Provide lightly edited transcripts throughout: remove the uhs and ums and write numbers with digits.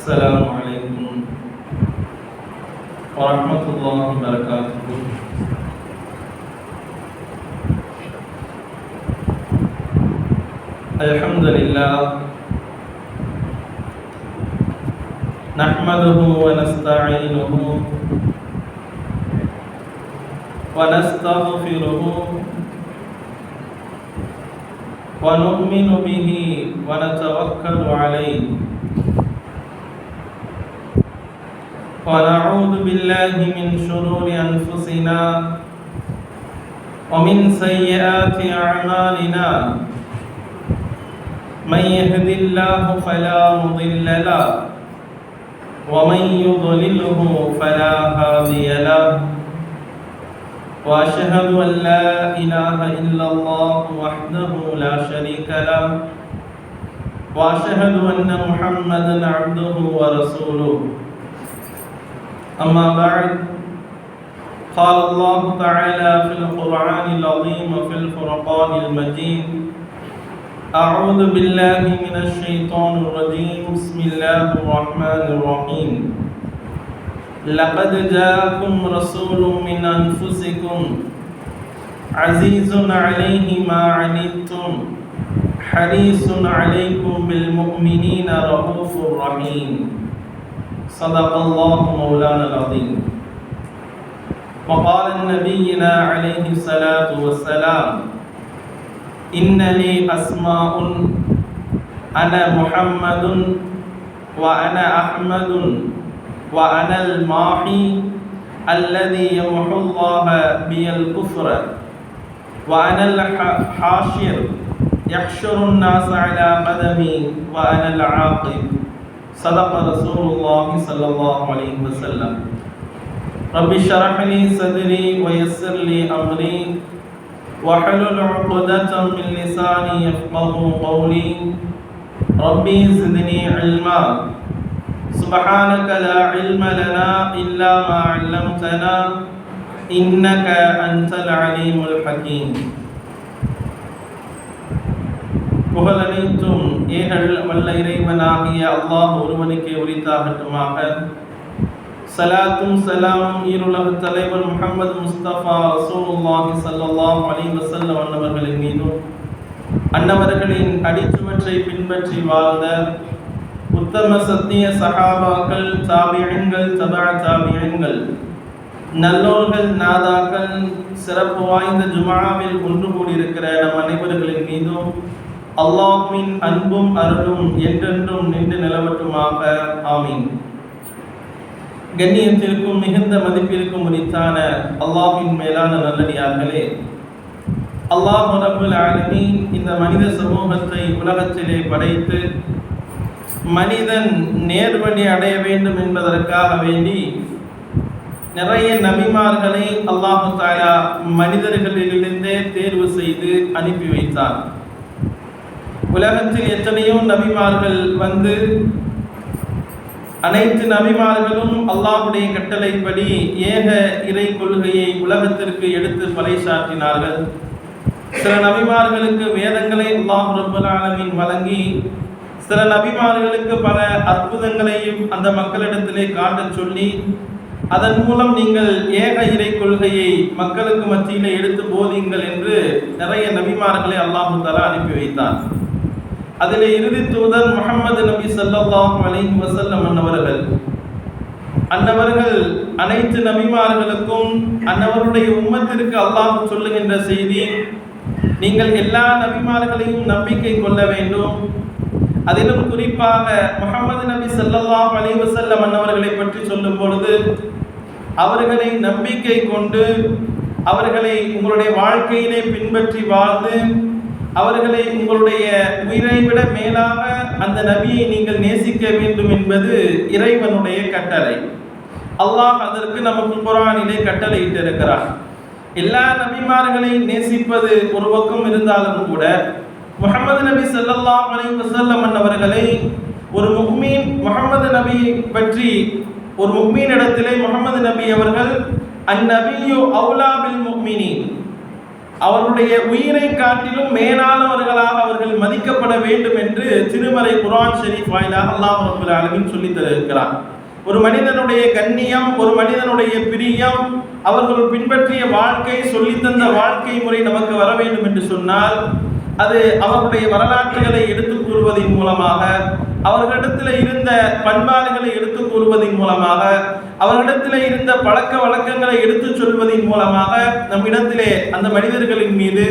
السلام عليكم ورحمة الله وبركاته. الحمد لله نحمده ونستعينه ونستغفره ونؤمن به ونتوكل عليه ونعوذ بالله من شرور أنفسنا ومن سيئات أعمالنا من يهد الله فلا مضل له ومن يضلله فلا هادي له وأشهد أن لا إله إلا الله وحده لا شريك له وأشهد أن محمدا عبده ورسوله. أما بعد، قال الله تعالى في القرآن العظيم وفي الفرقان المجيد: أعوذ بالله من الشيطان الرجيم. بسم الله الرحمن الرحيم. لقد جاءكم رسول من أنفسكم عزيز عليه ما عنتم حريص عليكم بالمؤمنين رؤوف رحيم. صدق الله مولانا العظيم. وقال نبينا عليه الصلاة والسلام: إن لي أسماء أنا محمد وأنا أحمد وأنا الماحي الذي يمحو الله بي الكفر وأنا الحاشر يحشر الناس على قدمي وأنا العاقب. صدق رسول الله صلى الله عليه وسلم. رب اشرح لي صدري ويسر لي أمري واحلل عقدة من لساني يفقهوا قولي. ربي زدني علما. سبحانك لا علم لنا إلا ما علمتنا إنك أنت العليم الحكيم. புகழனைத்தும் ஏகல் வல்ல இறைவனாகிய அல்லாஹ் ஒருவனுக்கே உரித்தாகட்டுமாக. சலாத்தும் சலாமும் ஈருலக தலைவர் முஹம்மது முஸ்தபா ரசூலுல்லாஹி ஸல்லல்லாஹு அலைஹி வஸல்லம் அன்னவர்களின் மீதும் அன்னவர்களின் அடிச்சுவற்றை பின்பற்றி வாழ்ந்த உத்தம சத்திய சஹாபாக்கள், தாபிஈன்கள், தபஅ தாபிஈன்கள், நல்லோர்கள், நாதாக்கள், சிறப்பு வாய்ந்த ஜும்ஆவில் ஒன்று கூடியிருக்கிற நம் அனைவர்களின் மீதும் அல்லாஹ்வின் அன்பும் அருளும் என்றென்றும் நின்று நிலவட்டுமாக. ஆமீன். கண்ணியத்திற்கும் மிகுந்த மதிப்பிற்கும் உரித்தான அல்லாஹ்வின் மேலான நல்லடியார்களே, அல்லாஹ் ரப்புல் ஆலமீன் இந்த மனித சமூகத்தை உலகத்திலே படைத்து மனிதன் நேர்வழி அடைய வேண்டும் என்பதற்காக வேண்டி நிறைய நபிமார்களை அல்லாஹ் தஆலா மனிதர்களிலிருந்தே தேர்வு செய்து அனுப்பி வைத்தார். உலகத்தில் எத்தனையோ நபிமார்கள் வந்து அனைத்து நபிமார்களும் அல்லாஹ்வுடைய கட்டளைப்படி ஏக இறை கொள்கையை உலகத்திற்கு எடுத்து பறைசாற்றினார்கள். சில நபிமார்களுக்கு வேதங்களை அல்லாஹ் ரப்பல் ஆலமீன் வழங்கி சில நபிமார்களுக்கு பல அற்புதங்களையும் அந்த மக்களிடத்திலே காட்டச் சொல்லி அதன் மூலம் நீங்கள் ஏக இறை கொள்கையை மக்களுக்கு மத்தியிலே எடுத்து போதியுங்கள் என்று நிறைய நபிமார்களை அல்லாஹ் தஆலா அனுப்பி வைத்தார். அதிலே இறுதி தூதர் முஹம்மது நபி ஸல்லல்லாஹு அலைஹி வஸல்லம் அன்னவர்கள் அனைத்து நபிமார்களுக்கும் அன்னவருடைய உம்மத்திற்கு அல்லாஹ் சொல்லுகின்ற செய்தி: நீங்கள் எல்லா நபிமார்களையும் நம்பிக்கை கொள்ள வேண்டும். அதிலும் குறிப்பாக முஹம்மது நபி ஸல்லல்லாஹு அலைஹி வஸல்லம் அன்னவர்களை பற்றி சொல்லும் பொழுது அவர்களை நம்பிக்கை கொண்டு அவர்களை உங்களுடைய வாழ்க்கையிலே பின்பற்றி வாழ்ந்து அவர்களை உங்களுடைய உயிரை விட மேலாக அந்த நபியை நீங்கள் நேசிக்க வேண்டும் என்பது இறைவனுடைய கட்டளை. அல்லாஹ் அதற்கு நமக்கு குர்ஆனிலே கட்டளையிட்டு இருக்கிறார். எல்லா நபிமார்களையும் நேசிப்பது ஒரு பக்கம் இருந்தாலும் கூட முஹம்மது நபி ஸல்லல்லாஹு அலைஹி வஸல்லம் அவர்களை ஒரு முஃமின் முஹம்மது நபி பற்றி ஒரு முஃமின் இடத்திலே முஹம்மது நபி அவர்கள் அந்நபியு அவுலா பில் முஃமினீன், அவருடைய உயிரை காட்டிலும் மேலானவர்களாக அவர்கள் மதிக்கப்பட வேண்டும் என்று திருமறை குர்ஆன் ஷரீஃப் வாயிலாக அல்லாஹ் ரப்பல் ஆலமீன் சொல்லித் தருகிறார். ஒரு மனிதனுடைய கண்ணியம், ஒரு மனிதனுடைய பிரியம், அவர்கள் பின்பற்றிய வாழ்க்கை, சொல்லித்தந்த வாழ்க்கை முறை நமக்கு வர வேண்டும் என்று சொன்னால் அது அவர்களுடைய வரலாற்றுகளை எடுத்துக் கூறுவதன் மூலமாக, அவர்களிடத்தில் இருந்த பண்பாடுகளை எடுத்துக் கூறுவதன் மூலமாக, அவர்களிடத்தில் இருந்த பழக்க வழக்கங்களை எடுத்துச் சொல்வதன் மூலமாக நம்மிடத்திலே அந்த மனிதர்களின் மீது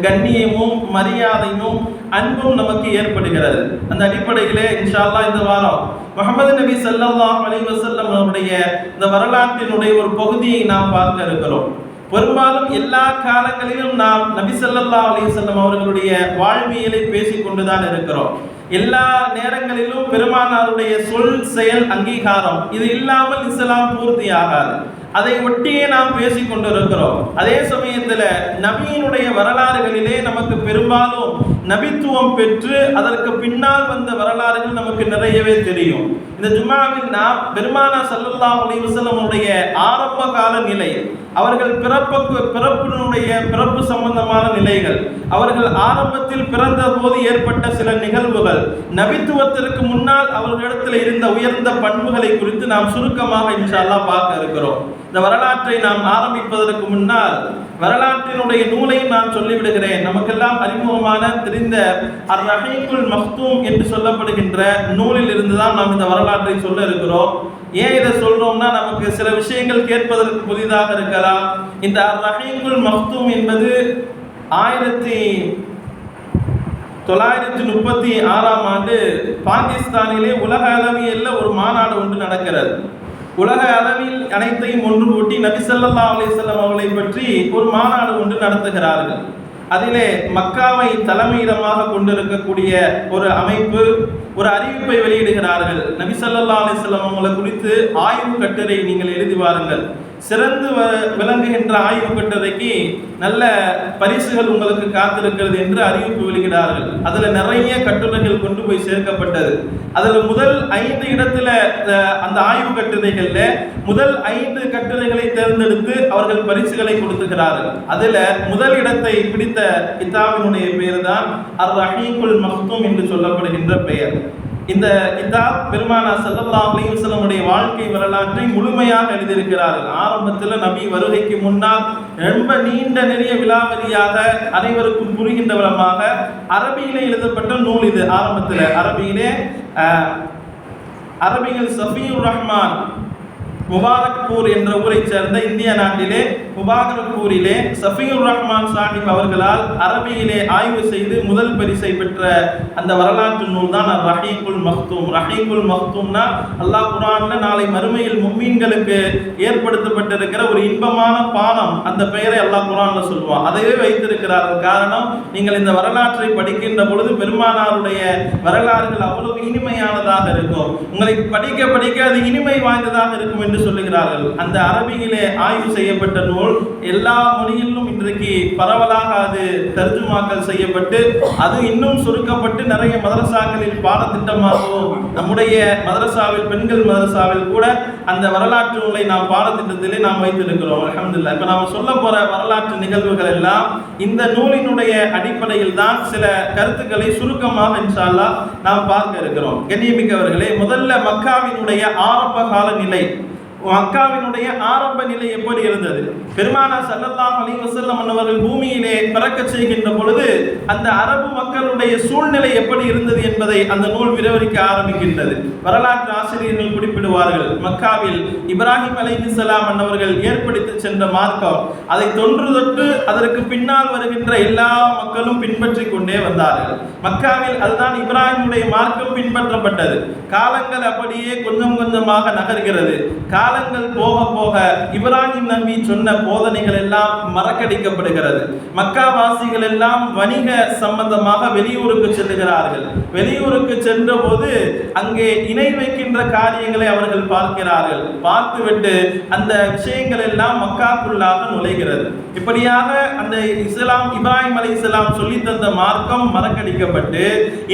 கண்ணியமும் மரியாதையும் அன்பும் நமக்கு ஏற்படுகிறது. அந்த அடிப்படையிலே இன்ஷா அல்லாஹ் இந்த வாரம் முஹம்மது நபி ஸல்லல்லாஹு அலைஹி வஸல்லம் அவருடைய இந்த வரலாற்றினுடைய ஒரு பகுதியை நாம் பார்க்க இருக்கிறோம். பெரும்பாலும் எல்லா காலங்களிலும் நாம் நபி ஸல்லல்லாஹு அலைஹி வஸல்லம் அவர்களுடைய வாழ்வியலை பேசிக் கொண்டுதான் இருக்கிறோம். எல்லா நேரங்களிலும் பெருமானாருடைய சொல் செயல் அங்கீகாரம் இது இல்லாமல் இஸ்லாம் பூர்த்தி ஆகாது. அதை ஒட்டியே நாம் பேசிக் கொண்டிருக்கிறோம். அதே சமயத்தில் நபியினுடைய வரலாறுகளிலே நமக்கு பெரும்பாலும் நபித்துவம் பெற்று அதற்கு பின்னால் வந்த வரலாறுகள் நமக்கு நிறையவே தெரியும். இந்த ஜும்மாவில் நாம் பெருமானார் ஸல்லல்லாஹு அலைஹி வஸல்லம் உடைய ஆரம்ப கால நிலை, அவர்கள் பிறப்பு சம்பந்தமான நிலைகள், அவர்கள் ஆரம்பத்தில் பிறந்த போது ஏற்பட்ட சில நிகழ்வுகள், நபித்துவத்திற்கு முன்னால் அவர்களிடத்தில் இருந்த உயர்ந்த பண்புகளை குறித்து நாம் சுருக்கமாக இன்ஷா அல்லாஹ் பார்க்க இருக்கிறோம். இந்த வரலாற்றை நாம் ஆரம்பிப்பதற்கு முன்னால் வரலாற்றினுடைய நூலையும் நான் சொல்லிவிடுகிறேன். நமக்கெல்லாம் அறிமுகமான தெரிந்த அர்-ரஹீகுல் மக்தூம் என்று சொல்லப்படுகின்ற நூலில் இருந்துதான் நாம் இந்த வரலாற்றை சொல்ல இருக்கிறோம். ஏன் இதை சொல்றோம்னா, நமக்கு சில விஷயங்கள் கேட்பதற்கு புதிதாக இருக்கலாம். இந்த அர்-ரஹீகுல் மக்தூம் என்பது 1936ஆம் ஆண்டு பாகிஸ்தானிலே உலக அளவியல்ல ஒரு மாநாடு ஒன்று நடக்கிறது. உலக அளவில் அனைத்தையும் ஒன்று கூட்டி நபி ஸல்லல்லாஹு அலைஹி வஸல்லம் அவர்களை பற்றி ஒரு மாநாடு ஒன்று நடத்துகிறார்கள். அதிலே மக்காவை தலைமையிடமாக கொண்டிருக்கக்கூடிய ஒரு அமைப்பு ஒரு அறிவிப்பை வெளியிடுகிறார்கள். நபி ஸல்லல்லாஹு அலைஹி வஸல்லம் அவர்களை குறித்து ஆய்வு கட்டுரை நீங்கள் எழுதி வாருங்கள். சிறந்து விளங்குகின்ற ஆய்வு கட்டுரைக்கு நல்ல பரிசுகள் உங்களுக்கு காத்திருக்கிறது என்று அறிவிப்பு வெளியிடார்கள். அதுல நிறைய கட்டுரைகள் கொண்டு போய் சேர்க்கப்பட்டது. அதுல முதல் 5 இடத்துல அந்த ஆய்வு கட்டுரைகள்ல முதல் 5 கட்டுரைகளை தேர்ந்தெடுத்து அவர்கள் பரிசுகளை கொடுத்துகிறார்கள். அதுல முதல் இடத்தை பிடித்த கிதாபினுடைய பெயர் தான் அர்-ரஹீகுல் மக்தூம் என்று சொல்லப்படுகின்ற பெயர். இந்த கிதாப் பெருமானார் ஸல்லல்லாஹு அலைஹி வஸல்லம் உடைய வாழ்க்கை வரலாற்றை முழுமையாக எழுதியிருக்கிறார்கள். ஆரம்பத்தில் நபி வருகைக்கு முன்னால் ரொம்ப நீண்ட நெறிய விலாவரியாக அனைவருக்கும் புரிகின்ற விதமாக அரபியிலே எழுதப்பட்ட நூல் இது. ஆரம்பத்தில் அரபிகள் சஃபியுர் ரஹ்மான் முபாரக்பூர் என்ற ஊரை சேர்ந்த இந்திய நாட்டிலே முபாரக்பூரிலே சஃபியுர் ரஹ்மான் சாஹிப் அவர்களால் அரபியிலே ஆய்வு செய்து முதல் பரிசை பெற்ற அந்த வரலாற்று நூல் தான் ரஹீகுல் மக்தூம். ரஹீகுல் மக்தூம்னா அல்லாஹ் குர்ஆன்ல நாளை மறுமையில் முஃமின்களுக்கு ஏற்படுத்தப்பட்டிருக்கிற ஒரு இன்பமான பானம், அந்த பெயரை அல்லாஹ் குர்ஆன்ல சொல்லுவான். அதையே வைத்திருக்கிறார்கள். காரணம், நீங்கள் இந்த வரலாற்றை படிக்கின்ற பொழுது பெருமானாருடைய வரலாறுகள் அவ்வளவு இனிமையானதாக இருக்கும். உங்களை படிக்க படிக்க அது இனிமை வாய்ந்ததாக இருக்கும் என்று சொல்லுகிறார்கள். அந்த அரபியிலே ஆய்வு செய்யப்பட்ட நூல் எல்லா மொழியிலும் இன்றைக்கு பரவலாக அது தர்ஜுமாக்கள் செய்யப்பட்டு அது இன்னும் சுருக்கப்பட்டு நிறைய மதரசாக்களில் பாடத்திட்டமாகவும் நம்முடைய மதரசாவில் பெண்கள் மதரசாவில் கூட அந்த வரலாற்று நூலை நாம் பாடத்திட்டத்திலே நாம் வைத்திருக்கிறோம். அல்ஹம்துலில்லாஹ். இப்ப நாம சொல்ல போற வரலாற்று நிகழ்வுகள் எல்லாம் இந்த நூலினுடைய அடிப்படையில் தான் சில கருத்துக்களை சுருக்கமாக இன்ஷா அல்லாஹ் நாம் பார்க்க இருக்கிறோம். கண்ணியமிக்கவர்களே, முதல்ல மக்காவினுடைய ஆரம்ப கால நிலை, மக்காவினுடைய ஆரம்ப நிலை எப்படி இருந்தது? பெருமானார் ஸல்லல்லாஹு அலைஹி வஸல்லம் அவர்கள் பூமியிலே பிறக்க செய்கின்ற பொழுது அந்த அரபு மக்களுடைய சூழ்நிலை எப்படி இருந்தது என்பதை அந்த நூல் விவரிக்க ஆரம்பிக்கின்றது. வரலாற்று ஆசிரியர்கள் குறிப்பிடுவார்கள், மக்காவில் இப்ராஹிம் அலைஹிஸ்ஸலாம் அவர்கள் ஏற்படுத்தி சென்ற மார்க்கம், அதை தொன்று தொட்டு அதற்கு பின்னால் வருகின்ற எல்லா மக்களும் பின்பற்றி கொண்டே வந்தார்கள். மக்காவில் அதுதான் இப்ராஹிமுடைய மார்க்கம் பின்பற்றப்பட்டது. காலங்கள் அப்படியே கொஞ்சம் கொஞ்சமாக நகர்கிறது. காலங்கள் போக போக இப்ராஹிம் நபி சொன்ன போதனைகள் எல்லாம் மறக்கடிக்கப்படுகிறது. மக்காவாசிகள் எல்லாம் வணிக சம்பந்தமாக வெளியூருக்கு செல்லுகிறார்கள். வெளியூருக்கு சென்ற போது அங்கே இணை வைக்கின்ற காரியங்களை அவர்கள் பார்க்கிறார்கள். பார்த்துவிட்டு அந்த விஷயங்கள் எல்லாம் மக்காக்குள்ளாக நுழைகிறது. இப்படியாக அந்த இப்ராஹிம் அலைஹிஸ்ஸலாம் சொல்லி தந்த மார்க்கம் மறக்கடிக்கப்பட்டு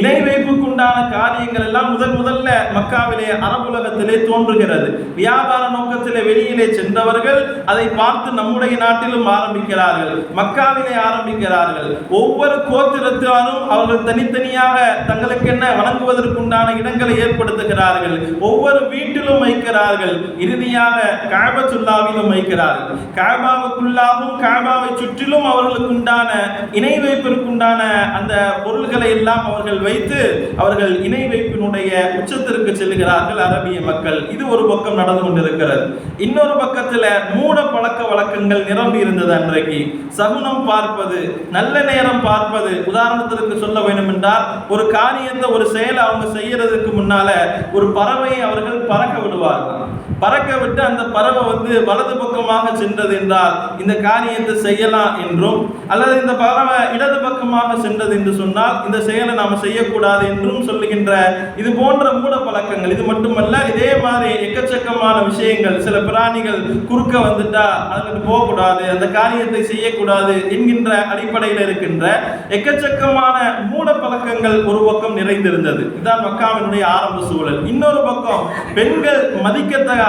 இணை வைப்புக்குண்டான காரியங்கள் எல்லாம் முதல்ல மக்காவிலே அரபுலகத்திலே தோன்றுகிறது. வியாபார வியாபார நோக்கத்தில் வெளியிலே சென்றவர்கள் அதை பார்த்து நம்முடைய நாட்டிலும் ஆரம்பிக்கிறார்கள், மக்காவிலே ஆரம்பிக்கிறார்கள். ஒவ்வொரு கோத்திரத்தாரும் அவர்கள் தனித்தனியாக தங்களுக்கு என்ன வணங்குவதற்குண்டான இடங்களை ஏற்படுத்துகிறார்கள், ஒவ்வொரு வீட்டிலும் வைக்கிறார்கள், இறுதியாக கஅபத்துல்லாவிலும் வைக்கிறார்கள். கஅபாவுக்குள்ளாகவும் கஅபாவை சுற்றிலும் அவர்களுக்கு உண்டான இணை வைப்பிற்குண்டான அந்த பொருள்களை எல்லாம் அவர்கள் வைத்து அவர்கள் இணை வைப்பினுடைய உச்சத்திற்கு செல்கிறார்கள் அரபிய மக்கள். இது ஒரு பக்கம் நடந்து கொண்டிருக்கிறது. இன்னொரு பக்கத்தில் மூட பழக்க வழக்கங்கள் நிரம்பி இருந்தது. அன்றைக்கு சகுனம் பார்ப்பது, நல்ல நேரம் பார்ப்பது. உதாரணத்திற்கு சொல்ல வேண்டும் என்றால், ஒரு காரியத்தை ஒரு செயலை அவங்க செய்யறதுக்கு முன்னால ஒரு பறவையை அவர்கள் பறக்க விடுவார்கள். பறக்க விட்டு அந்த பறவை வலது பக்கமாக சென்றது என்றால் இந்த காரியத்தை செய்யலாம் என்றும், அல்லது இந்த பறவை இடது பக்கமாக சென்றது என்று சொன்னால் இந்த செயலை நாம் செய்யக்கூடாது என்றும் சொல்லுகின்ற இது போன்ற மூட பழக்கங்கள். இது மட்டுமல்ல, இதே மாதிரி எக்கச்சக்கமான விஷயங்கள். சில பிராணிகள் குறுக்க வந்துட்டா அதுக்கு போகக்கூடாது, அந்த காரியத்தை செய்யக்கூடாது என்கின்ற அடிப்படையில் இருக்கின்ற எக்கச்சக்கமான மூட பழக்கங்கள் ஒரு பக்கம் நிறைந்திருந்தது. இதுதான் மக்காவினுடைய ஆரம்ப சூழல். இன்னொரு பக்கம் பெண்கள்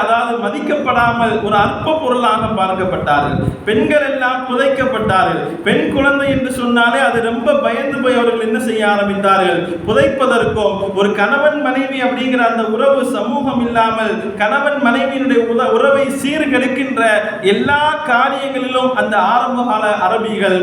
அதாவது மதிக்கப்படாமல் ஒரு அற்ப பொருளாக பார்க்கப்பட்டார்கள். பெண்கள் எல்லாம் புதைக்கப்பட்டார்கள். பெண் குழந்தை என்று சொன்னாலே அது ரொம்ப பயந்து போய் அவர்கள் என்ன செய்ய ஆரம்பித்தார்கள், புதைப்பதற்கும் ஒரு கணவன் மனைவி அப்படிங்கிற அந்த உறவு சமூகம் இல்லாமல் கணவன் மனைவியினுடைய உறவை சீர்கெடுக்கின்ற எல்லா காரியங்களிலும் அந்த ஆரம்ப கால அரபிகள்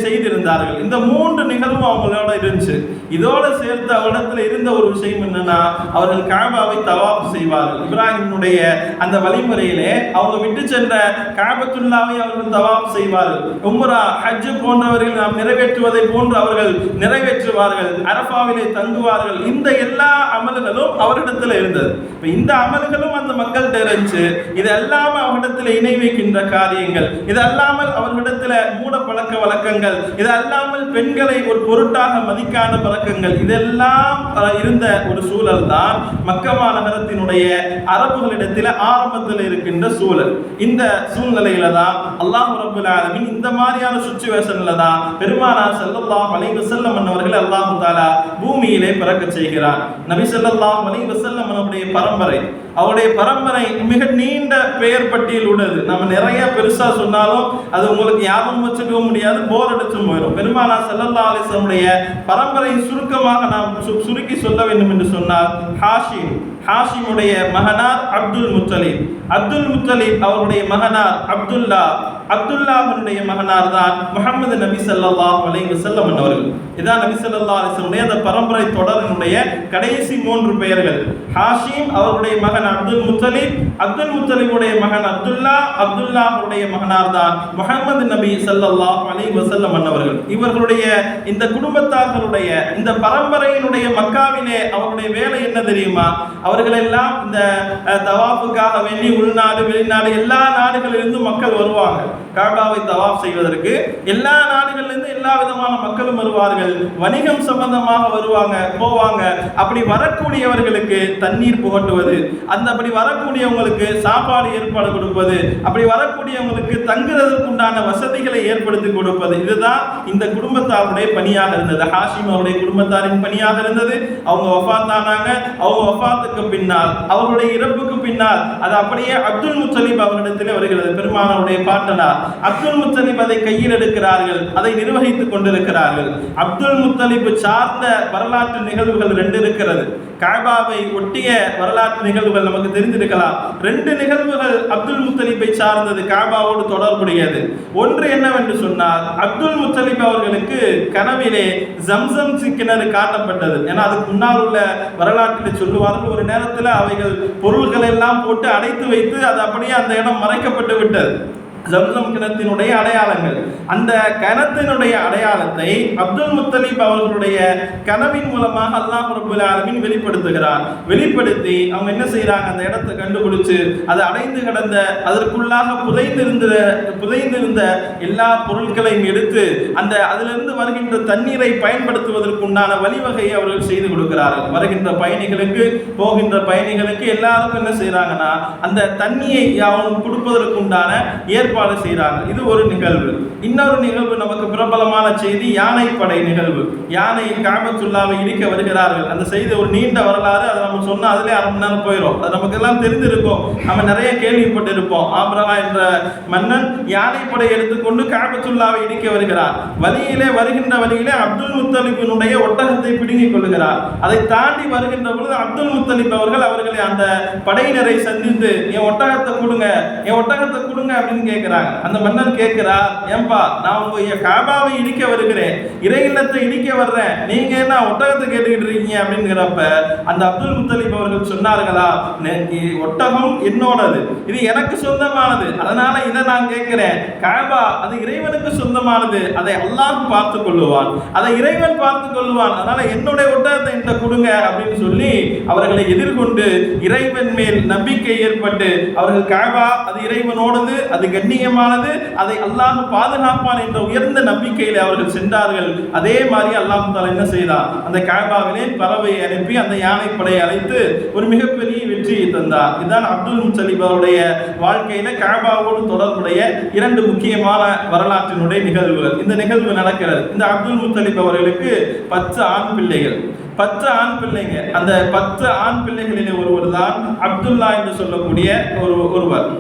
செய்திருந்தார்கள். இந்த மூன்று நிகழ்வும் அவங்களோட இருந்துச்சு. இதோட சேர்த்து அவரிடத்தில் இருந்த ஒரு விஷயம் என்னன்னா, அவர்கள் கஅபாவை தவாப் செய்வார்கள். இப்ராஹிமுடைய அந்த வழிமுறையிலே அவங்க விட்டு சென்ற கஅபத்துல்லாவை அவர்கள் தவாப் செய்வார்கள். உம்ரா, ஹஜ் போன்றவர்கள் நாம் நிறைவேற்றுவதை போன்று அவர்கள் நிறைவேற்றுவார்கள். அரஃபாவிலே தங்குவார்கள். இந்த எல்லா அமல்களும் அவரிடத்தில் இருந்தது. இந்த அமல்களும் அந்த மக்கள்கிட்ட இருந்துச்சு. இது அல்லாமல் அவரிடத்தில் இணை வைக்கின்ற காரியங்கள், இது அல்லாமல் அவர்களிடத்தில் மூட பழக்க வழக்கங்கள், இது அல்லாமல் பெண்களை ஒரு பொருட்டாக மதிக்காத பழக்கங்கள், இதெல்லாம் இருந்த ஒரு சூழல் தான் மக்கா நகரத்தினுடைய அரபுகளிடத்தில் ஆரம்பத்தில் இருக்கின்ற சூழல். இந்த சூழ்நிலையில தான் அல்லாஹ் ரப்பல் ஆலமீன் இந்த மாதிரியான சிச்சுவேஷன்ல தான் பெருமானார் ஸல்லல்லாஹு அலைஹி வஸல்லம் அவர்கள் அல்லாஹ் தஆலா பூமியிலே பிறக்க செய்கிறார். நபி ஸல்லல்லாஹு அலைஹி வஸல்லம் அவருடைய பரம்பரை மிக நீண்ட பெயர் பட்டியல் உள்ளது. நம்ம நிறைய பெருசா சொன்னாலும் அது உங்களுக்கு ஞாபகம் வச்சுக்க முடியாது, போர் அடிச்சு போயிடும். பெருமானார் ஸல்லல்லாஹு அலைஹி வஸல்லம் பரம்பரை சுருக்கமாக நாம் சுருக்கி சொல்ல வேண்டும் என்று சொன்னால், ஹாஷிமுடைய மகனார் அப்துல் முத்தலிப் அவருடைய மகனார் அப்துல்லாஹ்வுடைய மகனார் தான் முஹம்மது நபி ஸல்லல்லாஹு அலைஹி வஸல்லம் அவர்கள். இதான் நபி ஸல்லல்லாஹு அலைஹி வஸல்லம் அந்த பரம்பரை தொடரினுடைய கடைசி 3 பெயர்கள். ஹாஷிம் அவருடைய மகன் அப்துல் முத்தலிபுடைய மகன் அப்துல்லாஹ்வுடைய மகனார் தான் முஹம்மது நபி ஸல்லல்லாஹு அலைஹி வஸல்லம் அவர்கள். இவர்களுடைய இந்த குடும்பத்தார்களுடைய இந்த பரம்பரையினுடைய மக்காவிலே அவருடைய வேலை என்ன தெரியுமா? அவர்கள் எல்லாம் இந்த தவாஃபுக்காக வேண்டி உள்நாடு வெளிநாடு எல்லா நாடுகளிலிருந்தும் மக்கள் வருவாங்க. கஅபாவை தவாஃப் செய்வதற்கு எல்லா நாடுகளிலிருந்து எல்லா விதமான மக்களும் வருவார்கள். வணிகம் சம்பந்தமாக வருவாங்க, போவாங்க. அப்படி வரக்கூடியவர்களுக்கு தண்ணீர் புகட்டுவது, அப்படி வரக்கூடியவங்களுக்கு சாப்பாடு ஏற்பாடு கொடுப்பது, அப்படி வரக்கூடியவங்களுக்கு தங்குறதுக்கு உண்டான வசதிகளை ஏற்படுத்தி கொடுப்பது, இதுதான் இந்த குடும்பத்தாருடைய பணியாக இருந்தது. ஹாஷிம் அவருடைய குடும்பத்தாரின் பணியாக இருந்தது. அவங்க வஃபாத் ஆனாங்க. அவங்க வஃபாத்துக்கு பின்னால், அவருடைய இறப்புக்கு பின்னால் அது அப்படியே அப்துல் முத்தலிப் அவரிடத்தில் வருகிறது. பெருமானாருடைய பாட்டனார் அப்துல் முத்தலிப் அதை கையில் எடுக்கிறார்கள், அதை நிர்வகித்துக் கொண்டிருக்கிறார்கள். அப்துல் முத்தலிப் சார்ந்த வரலாற்று நிகழ்வுகள் 2 இருக்கிறது. கஅபாவை ஒட்டிய வரலாற்று நிகழ்வுகள் நமக்கு தெரிந்திருக்கலாம். 2 நிகழ்வுகள் அப்துல் முத்தலிப்பை சார்ந்தது, கஅபாவோடு தொடர்புடையது. ஒன்று என்னவென்று சொன்னால், அப்துல் முத்தலிப் அவர்களுக்கு கனவிலே ஜம்சம் கிணறு காட்டப்பட்டது. ஏன்னா அதுக்கு முன்னால் உள்ள வரலாற்றில் சொல்லுவார்கள், ஒரு நேரத்தில் அவைகள் பொருள்கள் எல்லாம் போட்டு அடைத்து வைத்து அது அப்படியே அந்த இடம் மறைக்கப்பட்டு விட்டது. ஜம்சம் கிணத்தினுடைய அடையாளங்கள், அந்த கிணத்தினுடைய அடையாளத்தை அப்துல் முத்தலிப் அவர்களுடைய கனவின் மூலமாக அல்லாஹ் ரப்பல் ஆலமீன் வெளிப்படுத்துகிறார். வெளிப்படுத்தி அவங்க என்ன செய்யறாங்க, அந்த இடத்தை கண்டுபிடிச்சு அது அடைந்து கிடந்த அதற்குள்ளாக புதைந்திருந்த எல்லா பொருட்களையும் எடுத்து அதிலிருந்து வருகின்ற தண்ணீரை பயன்படுத்துவதற்குண்டான வழிவகையை அவர்கள் செய்து கொடுக்கிறார்கள். வருகின்ற பயணிகளுக்கு, போகின்ற பயணிகளுக்கு எல்லாருக்கும் என்ன செய்யறாங்கன்னா, அந்த தண்ணியை அவங்க கொடுப்பதற்குண்டான ஏற்பாடு செய்கிறாங்க. இது ஒரு நிகழ்வு. இன்னொரு நிகழ்வு நமக்கு பிரபலமான செய்தி யானைப்படை நிகழ்வு. யானை காபத்துல்லாவை இடிக்க வருகிறார்கள். அந்த செய்தி ஒரு நீண்ட வரலாறு. அதை நம்ம சொன்னால் அதிலே அரை மணி நேரம் போயிடும். அது நமக்கு எல்லாம் தெரிந்திருக்கும். நம்ம நிறைய கேள்விப்பட்டு இருப்போம். ஆபிரகா என்ற மன்னன் யானைப்படை எடுத்துக்கொண்டு காபத்துல்லாவை இடிக்க வருகிறார். வருகின்ற வழியிலே அப்துல் முத்தலிபினுடைய ஒட்டகத்தை பிடுங்கிக் கொள்கிறார். அதை தாண்டி வருகின்ற பொழுது அப்துல் முத்தலிப் அவர்களை அந்த படையினரை சந்தித்து என் ஒட்டகத்தை கொடுங்க, என் ஒட்டகத்தை கொடுங்க அப்படின்னு கேட்கிறாங்க. அந்த மன்னர் கேட்கிறார், ஏன்பா நான் உங்க காபாவை இடிக்க வருகிறேன், இறை இல்லத்தை இடிக்க வர்றேன், நீங்க என்ன ஒட்டகத்தை கேட்டுக்கிட்டு இருக்கீங்க அப்படிங்கிறப்ப அந்த அப்துல் முத்தலிப் அவர்கள் சொன்னார்களா, ஒட்டகம் என்னோடது, இது எனக்கு சொந்தமானது, அதனால இதை நான் கேட்கிறேன். காபா அது இறைவனுக்கு சொந்தமானது, அதை அல்லாஹ் பார்த்துக் கொள்ளுவான், அதை இறைவன் பார்த்துக் கொள்ளுவான், அதனால என்னுடைய ஒட்டகத்தை என்கிட்ட கொடுங்க அப்படின்னு சொல்லி அவர்களை எதிர்கொண்டு இறைவன் மேல் நம்பிக்கை ஏற்பட்டு அவர்கள் காபா அது இறைவனோடது, அது கண்ணியமானது, அதை அல்லாஹ் பாதுகாப்பான் என்ற உயர்ந்த நம்பிக்கையில் அவர்கள் சென்றார்கள். அதே மாதிரி அல்லாஹ் தஆலா என்ன செய்தார், அந்த காபாவிலே பறவையை அனுப்பி அந்த யானைப்படையை அழைத்து ஒரு மிகப்பெரிய வெற்றியை தந்தார். இதுதான் அப்துல் முத்தலிப் அவருடைய வாழ்க்கையில காபாவோடு தொடர்புடைய இரண்டு முக்கியமான வரலாற்றினுடைய நிகழ்வுகள். இந்த நிகழ்வு நடக்கிறது. இந்த அப்துல் முத்தலிப் அவர்களுக்கு 10 ஆண் பிள்ளைகள், 10 ஆண் பிள்ளைங்க. அந்த 10 ஆண் பிள்ளைகளிலே ஒருவர் தான் அப்துல்லா என்று சொல்லக்கூடிய ஒருவர்.